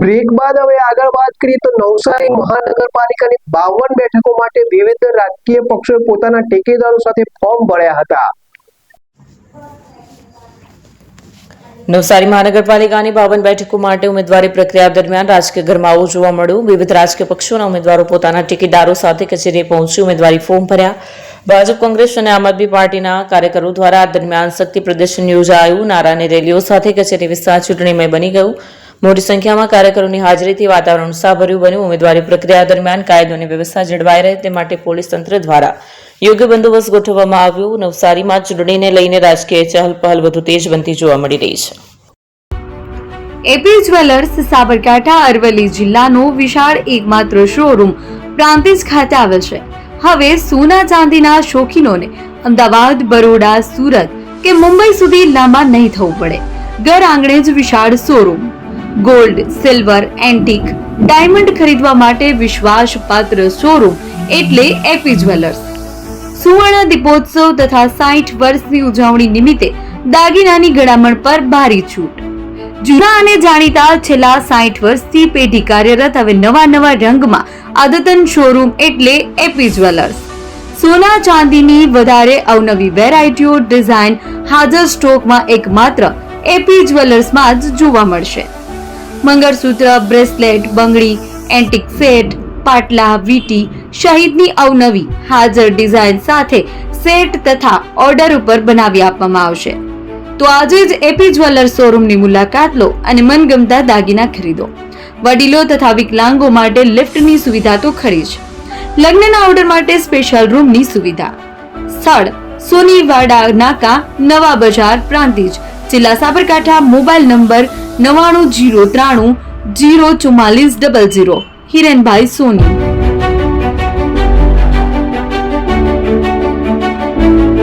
Break બાદ હવે આગળ વાત કરીએ તો નવસારી મહાનગરપાલિકાની 52 બેઠકો માટે વિવિધ રાજકીય પક્ષોએ પોતાના ટેકેદારો સાથે ફોર્મ ભર્યા હતા. નવસારી મહાનગરપાલિકાની 52 બેઠકો માટે ઉમેદવારી પ્રક્રિયા દરમિયાન રાજકીય ગરમાવો જોવા મળ્યો. વિવિધ રાજકીય પક્ષોના ઉમેદવારો પોતાના ટેકેદારો સાથે કચેરીએ પહોંચી ઉમેદવારી ફોર્મ ભર્યા. ભાજપ, કોંગ્રેસ અને આમ આદમી પાર્ટીના કાર્યકરો દ્વારા આ દરમિયાન શક્તિ પ્રદર્શન યોજાયું. નારા અને રેલીઓ સાથે કચેરી વિસ્તાર ચૂંટણીમય બની ગયું. મોટી સંખ્યામાં કાર્યકરોની હાજરીથી વાતાવરણ ઉત્સાહભર્યું બન્યું. ઉમેદવારી પ્રક્રિયા દરમિયાન કાયદો અને વ્યવસ્થા જળવાઈ રહે તે માટે પોલીસ તંત્ર દ્વારા યોગ્ય બંદોબસ્ત ગોઠવવામાં આવ્યો. નવસારીમાં ચૂંટણીને લઈને રાજકીય ચહલપહલ વધુ તેજ બનતી જોવા મળી રહી છે. એપી જ્વેલર્સ સાબરકાંઠા અરવલ્લી જિલ્લાનો વિશાળ એકમાત્ર શોરૂમ પ્રાંતિજ ખાતે આવેલ છે. હવે સોના ચાંદીના શોખીનોને અમદાવાદ, બરોડા, સુરત કે મુંબઈ સુધી લાંબા નહીં થવું પડે. ઘર આંગણે જ વિશાળ showroom. Gold, silver, antique, diamond ખરીદવા માટે વિશ્વાસપાત્ર શોરૂમ એટલે એપી જ્વેલર્સ. સુવર્ણ દીપોત્સવ તથા 60 વર્ષની ઉજવણી નિમિત્તે દાગીનાની ગળામણ પર ભારી છૂટ. જૂના અને જાણીતા છેલ્લા 60 વર્ષથી પેઢી કાર્યરત હવે નવા રંગમાં આદતન શોરૂમ એટલે એપી જ્વેલર્સ. સોના ચાંદીની વધારે અવનવી વેરાયટીઓ, ડિઝાઇન હાજર સ્ટોકમાં એકમાત્ર એપી જ્વેલર્સમાં જ જોવા મળશે. મંગળસૂત્ર, બ્રેસલેટ, બંગડી, એન્ટિક સેટ, પાટલા, વીટી સહિતની અવનવી હાજર ડિઝાઇન સાથે સેટ તથા ઓર્ડર ઉપર બનાવી આપવામાં આવશે. તો આજે જ એપી જ્વેલર્સ શોરૂમની મુલાકાત લો અને મનગમતા દાગીના ખરીદો. વડીલો તથા વિકલાંગો માટે લિફ્ટની સુવિધા તો ખરી જ. લગ્નના ઓર્ડર માટે સ્પેશિયલ રૂમની સુવિધા. સ્થળ સોનીવાડા નાકા, નવા બજાર, પ્રાંતિજ, જિલ્લા સાબરકાંઠા. Mobile number 9903 04400. હિરેનભાઈ સોની.